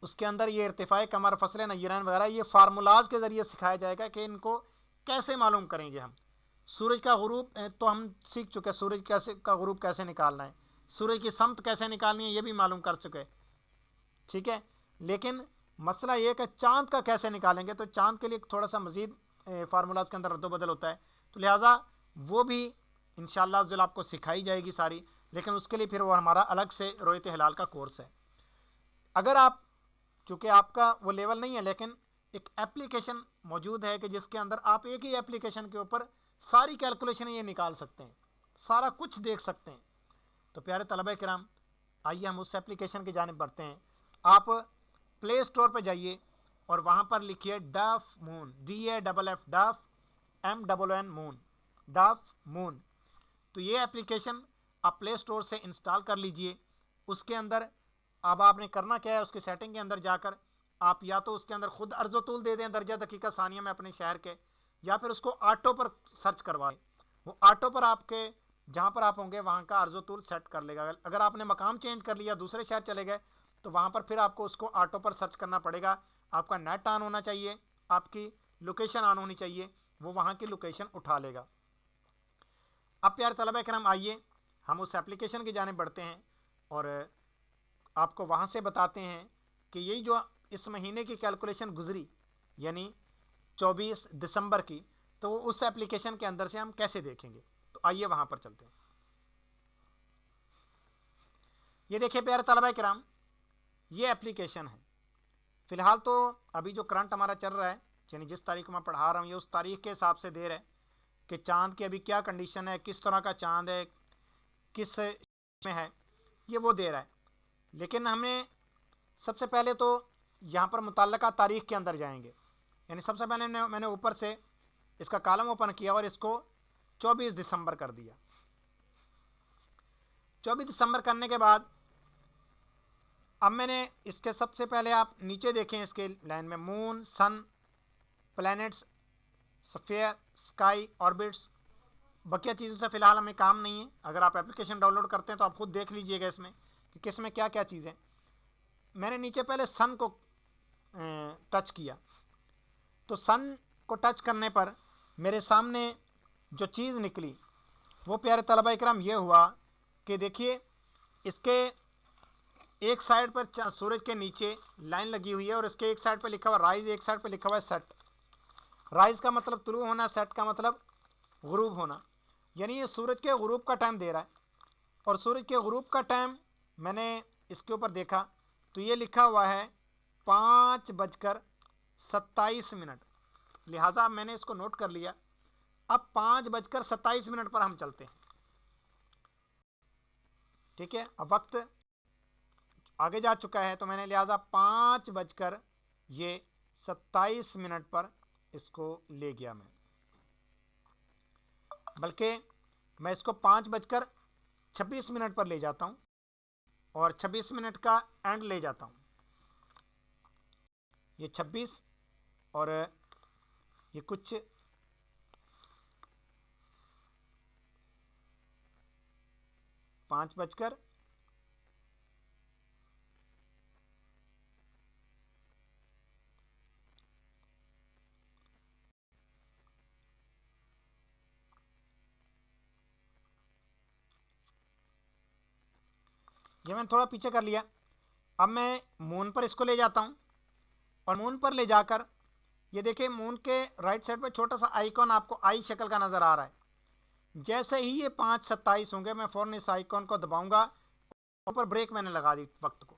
S1: اس کے اندر یہ ارتفاع کمر، فصل نیران وغیرہ یہ فارمولاز کے ذریعے سکھایا جائے گا کہ ان کو کیسے معلوم کریں گے ہم۔ سورج کا غروب تو ہم سیکھ چکے، سورج کا غروب کیسے نکالنا ہے، سورج کی سمت کیسے نکالنی ہے یہ بھی معلوم کر چکے، ٹھیک ہے، لیکن مسئلہ یہ کہ چاند کا کیسے نکالیں گے، تو چاند کے لیے تھوڑا سا مزید فارمولاز کے اندر رد و بدل ہوتا ہے، تو لہٰذا وہ بھی انشاءاللہ جو آپ کو سکھائی جائے گی ساری، لیکن اس کے لیے پھر وہ ہمارا الگ سے رویت ہلال کا کورس ہے۔ اگر آپ، چونکہ آپ کا وہ لیول نہیں ہے، لیکن ایک اپلیکیشن موجود ہے کہ جس کے اندر آپ ایک ہی اپلیکیشن کے اوپر ساری کیلکولیشن یہ نکال سکتے ہیں، سارا کچھ دیکھ سکتے ہیں، تو پیارے طلبہ کرام آئیے ہم اس اپلیکیشن کی جانب بڑھتے ہیں۔ آپ پلے اسٹور پہ جائیے اور وہاں پر لکھیے ڈاف مون، DAFF ڈاف MNN مون، ڈاف مون، تو یہ اپلیکیشن آپ پلے اسٹور سے انسٹال کر لیجئے۔ اس کے اندر اب آپ نے کرنا کیا ہے، اس کی سیٹنگ کے اندر جا کر آپ یا تو اس کے اندر خود عرض و طول دے دیں درجہ دقیقہ ثانیہ میں اپنے شہر کے، یا پھر اس کو آٹو پر سرچ کروائیں، وہ آٹو پر آپ کے جہاں پر آپ ہوں گے وہاں کا عرض و طول سیٹ کر لے گا۔ اگر آپ نے مقام چینج کر لیا، دوسرے شہر چلے گئے، تو وہاں پر پھر آپ کو اس کو آٹو پر سرچ کرنا پڑے گا۔ آپ کا نیٹ آن ہونا چاہیے، آپ کی لوکیشن آن ہونی چاہیے، وہ وہاں کی لوکیشن اٹھا لے گا۔ اب پیارے طلبہ کرام آئیے ہم اس اپلیکیشن کی جانب بڑھتے ہیں اور آپ کو وہاں سے بتاتے ہیں کہ یہی جو اس مہینے کی کیلکولیشن گزری، یعنی 24 دسمبر کی، تو وہ اس اپلیکیشن کے اندر سے ہم کیسے دیکھیں گے، تو آئیے وہاں پر چلتے ہیں۔ یہ دیکھیں پیارے طلبہ کرام، یہ اپلیکیشن ہے، فی الحال تو ابھی جو کرنٹ ہمارا چل رہا ہے، یعنی جس تاریخ کو میں پڑھا رہا ہوں، یہ اس تاریخ کے حساب سے دے رہا ہے کہ چاند کی ابھی کیا کنڈیشن ہے، کس طرح کا چاند ہے، کس میں ہے، یہ وہ دے رہا ہے۔ لیکن ہمیں سب سے پہلے تو یہاں پر متعلقہ تاریخ کے اندر جائیں گے، یعنی سب سے پہلے میں نے اوپر سے اس کا کالم اوپن کیا اور اس کو 24 دسمبر کر دیا۔ 24 دسمبر کرنے کے بعد اب میں نے اس کے سب سے پہلے آپ نیچے دیکھیں اس کے لائن میں مون، سن، پلینٹس، سفیئر، اسکائی، آربٹس، بقیہ چیزوں سے فی الحال ہمیں کام نہیں ہے۔ اگر آپ اپلیکیشن ڈاؤن لوڈ کرتے ہیں تو آپ خود دیکھ لیجئے گا اس میں کہ کس میں کیا کیا چیزیں۔ میں نے نیچے پہلے سن کو ٹچ کیا، تو سن کو ٹچ کرنے پر میرے سامنے جو چیز نکلی وہ پیارے طلبہ اکرام یہ ہوا کہ دیکھیے اس کے ایک سائڈ پر سورج کے نیچے لائن لگی ہوئی ہے اور اس کے ایک سائڈ پہ لکھا ہوا رائز، ایک سائڈ پہ لکھا ہوا ہے سیٹ۔ رائز کا مطلب طلوع ہونا، سیٹ کا مطلب غروب ہونا، یعنی یہ سورج کے غروب کا ٹائم دے رہا ہے۔ اور سورج کے غروب کا ٹائم میں نے اس کے اوپر دیکھا تو یہ لکھا ہوا ہے 5:27، لہٰذا میں نے اس کو نوٹ کر لیا۔ اب 5:27 پر ہم چلتے ہیں، ٹھیک ہے، اب وقت آگے جا چکا ہے تو میں نے لہٰذا 5:27 پر اس کو لے گیا، میں بلکہ میں اس کو 5:26 پر لے جاتا ہوں اور 26 کا اینڈ لے جاتا ہوں، یہ 26 اور یہ کچھ 5:00 یہ میں نے تھوڑا پیچھے کر لیا۔ اب میں مون پر اس کو لے جاتا ہوں اور مون پر لے جا کر یہ دیکھیں مون کے رائٹ سائڈ پہ چھوٹا سا آئیکن آپ کو آئی شکل کا نظر آ رہا ہے۔ جیسے ہی یہ 5:27 ہوں گے میں فوراً اس آئیکن کو دباؤں گا، اوپر بریک میں نے لگا دی وقت کو،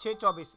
S1: 6:24,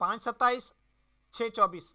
S1: 5:27 6:24,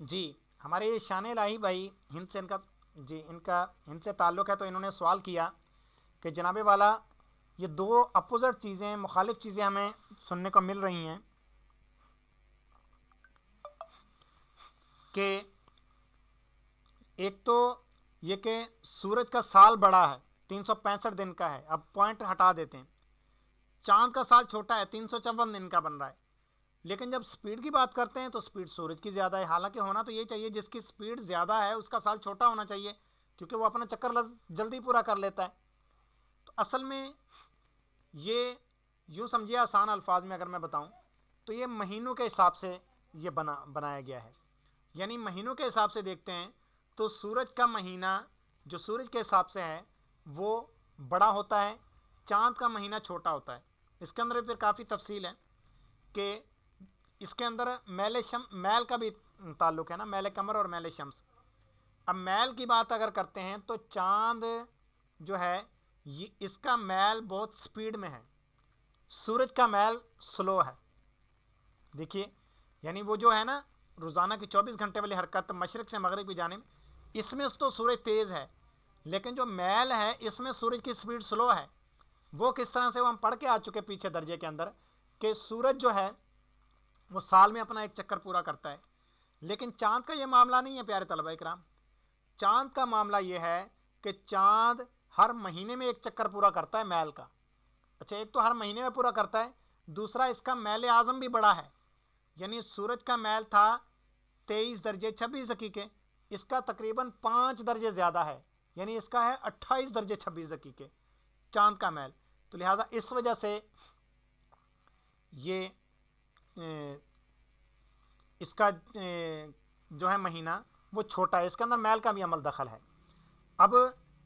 S1: جی ہمارے یہ شان الہی بھائی ہند سے ان کا ہند سے تعلق ہے، تو انہوں نے سوال کیا کہ جناب والا یہ دو اپوزٹ چیزیں، مخالف چیزیں ہمیں سننے کو مل رہی ہیں کہ ایک تو یہ کہ سورج کا سال بڑا ہے، 365 دن کا ہے، اب پوائنٹ ہٹا دیتے ہیں، چاند کا سال چھوٹا ہے، 354 دن کا بن رہا ہے، لیکن جب سپیڈ کی بات کرتے ہیں تو سپیڈ سورج کی زیادہ ہے، حالانکہ ہونا تو یہ چاہیے جس کی سپیڈ زیادہ ہے اس کا سال چھوٹا ہونا چاہیے، کیونکہ وہ اپنا چکر جلدی پورا کر لیتا ہے۔ تو اصل میں یہ یوں سمجھیے، آسان الفاظ میں اگر میں بتاؤں تو یہ مہینوں کے حساب سے یہ بنایا گیا ہے، یعنی مہینوں کے حساب سے دیکھتے ہیں تو سورج کا مہینہ جو سورج کے حساب سے ہے وہ بڑا ہوتا ہے، چاند کا مہینہ چھوٹا ہوتا ہے۔ اس کے اندر پھر کافی تفصیل ہے کہ اس کے اندر میل کا بھی تعلق ہے نا، میل قمر اور میل شمس۔ اب میل کی بات اگر کرتے ہیں تو چاند جو ہے یہ اس کا میل بہت سپیڈ میں ہے، سورج کا میل سلو ہے۔ دیکھیے یعنی وہ جو ہے نا روزانہ کی 24 گھنٹے والی حرکت مشرق سے مغرب کی جانب، اس میں تو سورج تیز ہے، لیکن جو میل ہے اس میں سورج کی سپیڈ سلو ہے۔ وہ کس طرح سے، وہ ہم پڑھ کے آ چکے پیچھے درجے کے اندر کہ سورج جو ہے وہ سال میں اپنا ایک چکر پورا کرتا ہے، لیکن چاند کا یہ معاملہ نہیں ہے پیارے طلبہ اکرام۔ چاند کا معاملہ یہ ہے کہ چاند ہر مہینے میں ایک چکر پورا کرتا ہے میل کا۔ اچھا، ایک تو ہر مہینے میں پورا کرتا ہے، دوسرا اس کا میل اعظم بھی بڑا ہے، یعنی سورج کا میل تھا 23 درجے 26 دقیقے، اس کا تقریباً 5 درجے زیادہ ہے، یعنی اس کا ہے 28 درجے 26 دقیقے چاند کا میل۔ تو لہٰذا اس وجہ سے یہ اس کا جو ہے مہینہ وہ چھوٹا ہے، اس کے اندر میل کا بھی عمل دخل ہے۔ اب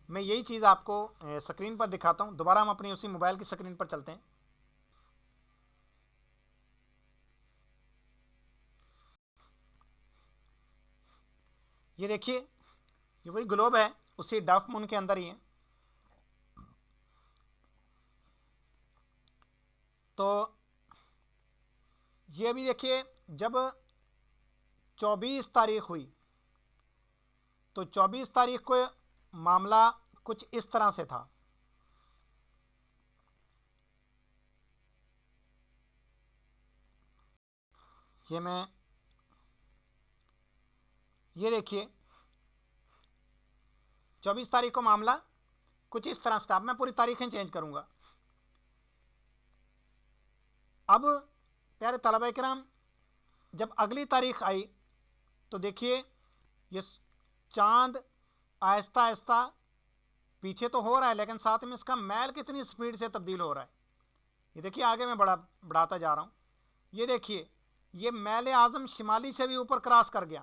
S1: میں یہی چیز آپ کو سکرین پر دکھاتا ہوں، دوبارہ ہم اپنی اسی موبائل کی سکرین پر چلتے ہیں۔ یہ دیکھیے، یہ وہی گلوب ہے، اسی ڈاف مون کے اندر ہی ہے۔ تو یہ بھی دیکھیے، جب 24 تاریخ ہوئی تو 24 تاریخ کو معاملہ کچھ اس طرح سے تھا۔ یہ دیکھیے 24 تاریخ کو معاملہ کچھ اس طرح سے تھا۔ اب میں پوری تاریخیں چینج کروں گا۔ اب پیارے طلبہ کرام، جب اگلی تاریخ آئی تو دیکھیے یہ چاند آہستہ آہستہ پیچھے تو ہو رہا ہے، لیکن ساتھ میں اس کا میل کتنی سپیڈ سے تبدیل ہو رہا ہے۔ یہ دیکھیے آگے میں بڑھاتا جا رہا ہوں۔ یہ دیکھیے یہ میل اعظم شمالی سے بھی اوپر کراس کر گیا،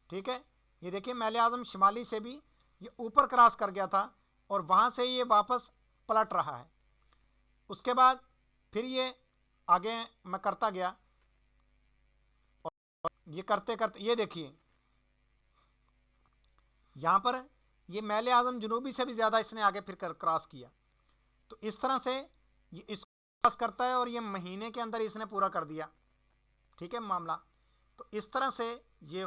S1: ٹھیک ہے، یہ دیکھیے میل اعظم شمالی سے بھی یہ اوپر کراس کر گیا تھا، اور وہاں سے یہ واپس پلٹ رہا ہے۔ اس کے بعد پھر یہ آگے میں کرتا گیا، اور یہ کرتے کرتے یہ دیکھیے یہاں پر یہ میل اعظم جنوبی سے بھی زیادہ اس نے آگے پھر کراس کیا۔ تو اس طرح سے یہ اس کو کراس کرتا ہے، اور یہ مہینے کے اندر اس نے پورا کر دیا، ٹھیک ہے معاملہ۔ تو اس طرح سے یہ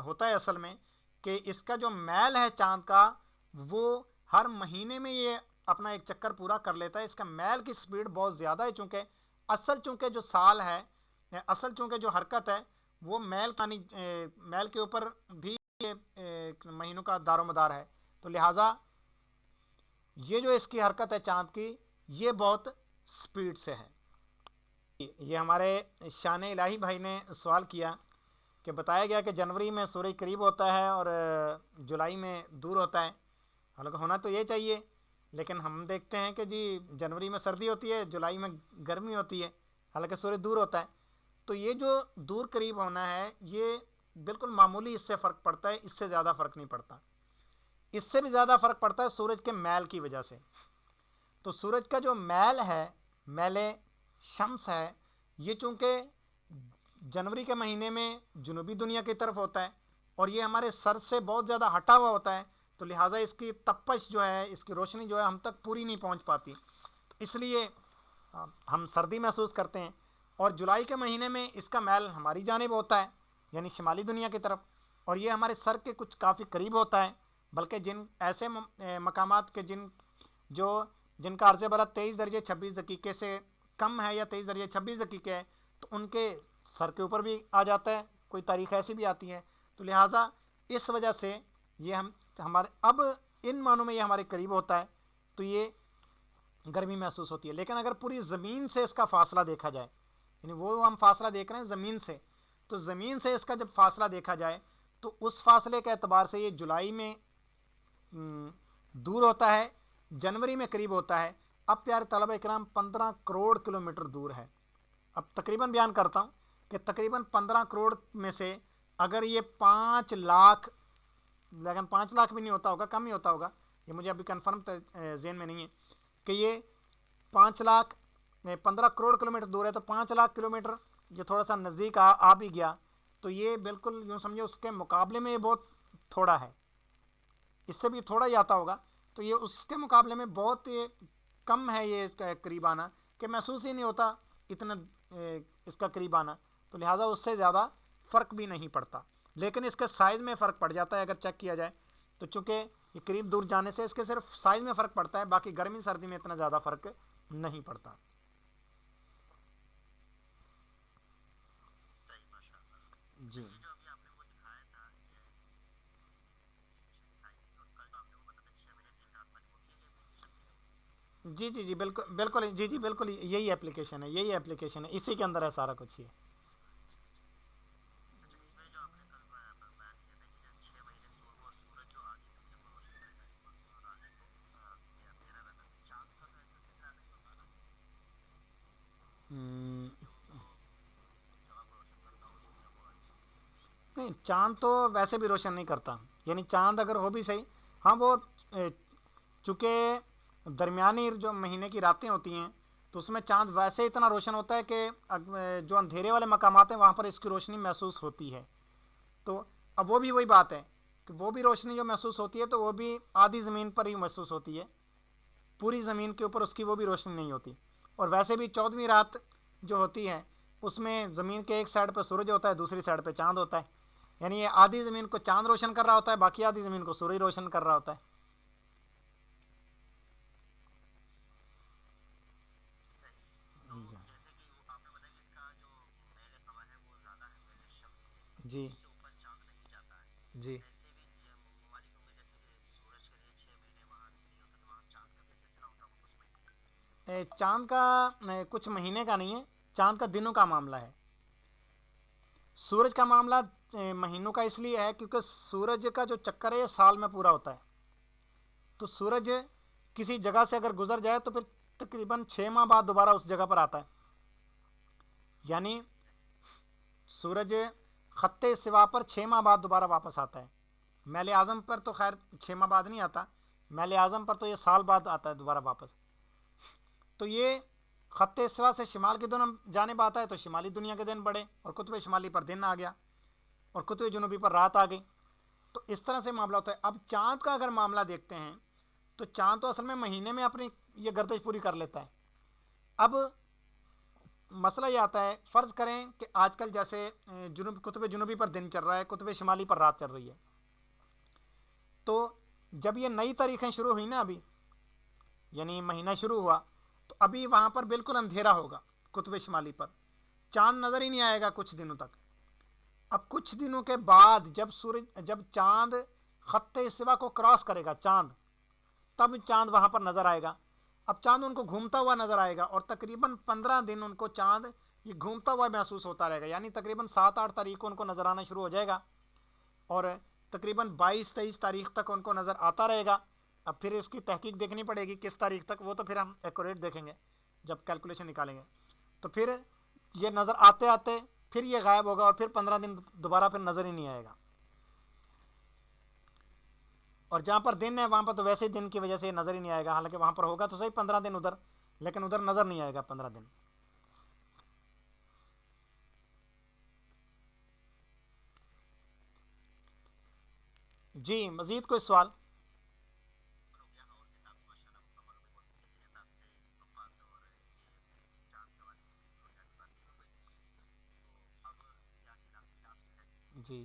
S1: ہوتا ہے اصل میں کہ اس کا جو میل ہے چاند کا وہ ہر مہینے میں یہ اپنا ایک چکر پورا کر لیتا ہے۔ اس کا میل کی سپیڈ بہت زیادہ ہے، چونکہ جو سال ہے، چونکہ جو حرکت ہے وہ میل کے اوپر بھی مہینوں کا دار و مدار ہے، تو لہٰذا یہ جو اس کی حرکت ہے چاند کی یہ بہت سپیڈ سے ہے۔ یہ ہمارے شان الہی بھائی نے سوال کیا کہ بتایا گیا کہ جنوری میں سورج قریب ہوتا ہے اور جولائی میں دور ہوتا ہے، حالانکہ ہونا تو یہ چاہیے، لیکن ہم دیکھتے ہیں کہ جی جنوری میں سردی ہوتی ہے، جولائی میں گرمی ہوتی ہے، حالانکہ سورج دور ہوتا ہے۔ تو یہ جو دور قریب ہونا ہے یہ بالکل معمولی، اس سے فرق پڑتا ہے، اس سے زیادہ فرق نہیں پڑتا۔ اس سے بھی زیادہ فرق پڑتا ہے سورج کے میل کی وجہ سے۔ تو سورج کا جو میل ہے، میل شمس ہے، یہ چونکہ جنوری کے مہینے میں جنوبی دنیا کی طرف ہوتا ہے اور یہ ہمارے سر سے بہت زیادہ ہٹا ہوا ہوتا ہے، تو لہٰذا اس کی تپش جو ہے، اس کی روشنی جو ہے ہم تک پوری نہیں پہنچ پاتی، تو اس لیے ہم سردی محسوس کرتے ہیں۔ اور جولائی کے مہینے میں اس کا میل ہماری جانب ہوتا ہے، یعنی شمالی دنیا کی طرف، اور یہ ہمارے سر کے کچھ کافی قریب ہوتا ہے، بلکہ جن ایسے مقامات کے جن کا عرض برت 23 درجے 26 دقیقے سے کم ہے یا 23 درجے 26 دقیقے ہے، تو ان کے سر کے اوپر بھی آ جاتا ہے، کوئی تاریخ ایسی بھی آتی ہے. تو لہٰذا اس وجہ سے یہ ہمارے اب ان معنوں میں یہ ہمارے قریب ہوتا ہے تو یہ گرمی محسوس ہوتی ہے. لیکن اگر پوری زمین سے اس کا فاصلہ دیکھا جائے، یعنی وہ ہم فاصلہ دیکھ رہے ہیں زمین سے، تو زمین سے اس کا جب فاصلہ دیکھا جائے تو اس فاصلے کے اعتبار سے یہ جولائی میں دور ہوتا ہے، جنوری میں قریب ہوتا ہے. اب پیارے طلبہ اکرام 15 کروڑ کلومیٹر دور ہے. اب تقریباً بیان کرتا ہوں کہ تقریباً 15 کروڑ میں سے اگر یہ 5 لاکھ، لیکن 5 لاکھ بھی نہیں ہوتا ہوگا، کم ہی ہوتا ہوگا، یہ مجھے ابھی کنفرم ذہن میں نہیں ہے کہ یہ 5 لاکھ 15 کروڑ کلومیٹر دور ہے، تو 5 لاکھ کلومیٹر یہ تھوڑا سا نزدیک آ بھی گیا، تو یہ بالکل یوں سمجھے اس کے مقابلے میں یہ بہت تھوڑا ہے، اس سے بھی تھوڑا ہی آتا ہوگا. تو یہ اس کے مقابلے میں بہت کم ہے یہ اس کا قریب آنا، کہ محسوس ہی نہیں ہوتا اتنا اس کا قریب آنا. تو لہٰذا اس سے زیادہ فرق بھی نہیں پڑتا، لیکن اس کے سائز میں فرق پڑ جاتا ہے اگر چیک کیا جائے تو. چونکہ یہ قریب دور جانے سے اس کے صرف سائز میں فرق پڑتا ہے، باقی گرمی سردی میں اتنا زیادہ فرق نہیں پڑتا. جی جی جی جی بالکل بالکل، جی جی بالکل، یہی اپلیکیشن ہے، یہی اپلیکیشن ہے، اسی کے اندر ہے سارا کچھ یہ. ہم، نہیں، چاند تو ویسے بھی روشن نہیں کرتا، یعنی چاند اگر ہو بھی صحیح، ہاں وہ چونکہ درمیانی جو مہینے کی راتیں ہوتی ہیں تو اس میں چاند ویسے اتنا روشن ہوتا ہے کہ جو اندھیرے والے مقامات ہیں وہاں پر اس کی روشنی محسوس ہوتی ہے. تو اب وہ بھی وہی بات ہے کہ وہ بھی روشنی جو محسوس ہوتی ہے تو وہ بھی آدھی زمین پر ہی محسوس ہوتی ہے، پوری زمین کے اوپر اس کی وہ بھی روشنی نہیں ہوتی. اور ویسے بھی 14ویں رات جو ہوتی ہے اس میں زمین کے ایک سائڈ پہ سورج ہوتا ہے، دوسری سائڈ پہ چاند ہوتا ہے، یعنی یہ آدھی زمین کو چاند روشن کر رہا ہوتا ہے، باقی آدھی زمین کو سورج روشن کر رہا ہوتا ہے. جی جی چاند کا کچھ مہینے کا نہیں ہے، چاند کا دنوں کا معاملہ ہے. سورج کا معاملہ مہینوں کا اس لیے ہے کیونکہ سورج کا جو چکر ہے یہ سال میں پورا ہوتا ہے. تو سورج کسی جگہ سے اگر گزر جائے تو پھر تقریباً 6 ماہ بعد دوبارہ اس جگہ پر آتا ہے. یعنی سورج خط استوا پر 6 ماہ بعد دوبارہ واپس آتا ہے. میل اعظم پر تو خیر 6 ماہ بعد نہیں آتا، میل اعظم پر تو یہ سال بعد آتا ہے دوبارہ واپس. تو یہ خط استوا سے شمال کی جانب آتا ہے تو شمالی دنیا کے دن بڑھے اور قطب شمالی پر دن آ گیا اور قطب جنوبی پر رات آ گئی. تو اس طرح سے معاملہ ہوتا ہے. اب چاند کا اگر معاملہ دیکھتے ہیں تو چاند تو اصل میں مہینے میں اپنی یہ گردش پوری کر لیتا ہے. اب مسئلہ یہ آتا ہے، فرض کریں کہ آج کل جیسے قطب جنوبی پر دن چل رہا ہے، قطب شمالی پر رات چل رہی ہے، تو جب یہ نئی تاریخیں شروع ہوئی نا ابھی، یعنی مہینہ شروع ہوا، تو ابھی وہاں پر بالکل اندھیرا ہوگا قطب شمالی پر، چاند نظر ہی نہیں آئے گا کچھ دنوں تک. اب کچھ دنوں کے بعد جب چاند خط استوا کو کراس کرے گا چاند، تب چاند وہاں پر نظر آئے گا. اب چاند ان کو گھومتا ہوا نظر آئے گا اور تقریباً 15 دن ان کو چاند یہ گھومتا ہوا محسوس ہوتا رہے گا، یعنی تقریباً 7-8 تاریخ کو ان کو نظر آنا شروع ہو جائے گا اور تقریباً 22-23 تاریخ تک ان کو نظر آتا رہے گا. اب پھر اس کی تحقیق دیکھنی پڑے گی کس تاریخ تک، وہ تو پھر ہم ایکوریٹ دیکھیں گے جب کیلکولیشن نکالیں گے. تو پھر یہ نظر آتے آتے پھر یہ غائب ہوگا اور پھر 15 دن دوبارہ پھر نظر ہی نہیں آئے گا. اور جہاں پر دن ہے وہاں پر تو ویسے ہی دن کی وجہ سے نظر ہی نہیں آئے گا، حالانکہ وہاں پر ہوگا تو صحیح 15 دن ادھر، لیکن ادھر نظر نہیں آئے گا 15 دن. جی مزید کوئی سوال؟ جی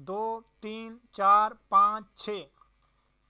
S1: 2 3 4 5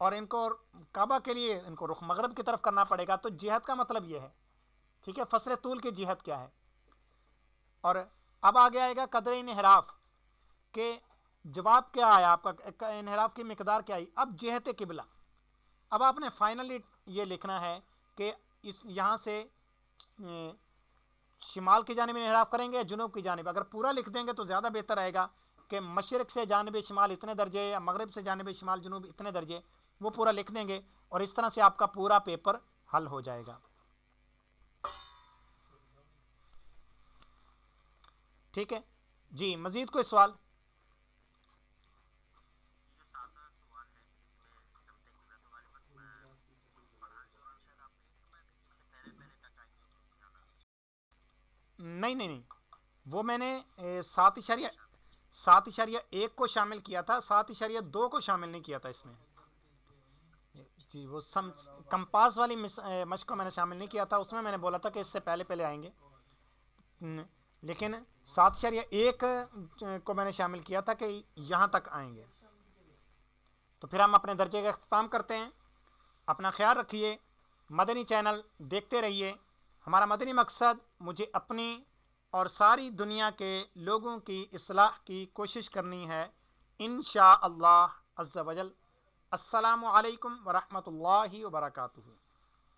S1: اور ان کو کعبہ کے لیے ان کو رخ مغرب کی طرف کرنا پڑے گا. تو جہت کا مطلب یہ ہے. ٹھیک ہے, فسر طول کی جہت کیا ہے. اور اب آگے آئے گا قدر انحراف کہ جواب کیا آیا آپ کا, انحراف کی مقدار کیا آئی. اب جہت قبلہ, اب آپ نے فائنلی یہ لکھنا ہے کہ اس یہاں سے شمال کی جانب انحراف کریں گے یا جنوب کی جانب. اگر پورا لکھ دیں گے تو زیادہ بہتر رہے گا کہ مشرق سے جانب شمال اتنے درجے یا مغرب سے جانب شمال جنوب اتنے درجے, وہ پورا لکھ دیں گے اور اس طرح سے آپ کا پورا پیپر حل ہو جائے گا. ٹھیک ہے جی, مزید کوئی سوال؟ نہیں نہیں نہیں, وہ میں نے 7.1 کو شامل کیا تھا, 7.2 کو شامل نہیں کیا تھا اس میں. جی, وہ کمپاس والی مشق کو میں نے شامل نہیں کیا تھا, اس میں نے بولا تھا کہ اس سے پہلے پہلے آئیں گے. لیکن 7.1 کو میں نے شامل کیا تھا کہ یہاں تک آئیں گے. تو پھر ہم اپنے درجے کا اختتام کرتے ہیں. اپنا خیال رکھیے, مدنی چینل دیکھتے رہیے. ہمارا مدنی مقصد مجھے اپنی اور ساری دنیا کے لوگوں کی اصلاح کی کوشش کرنی ہے انشاء اللہ عز و جل. السلام علیکم ورحمۃ اللہ وبرکاتہ.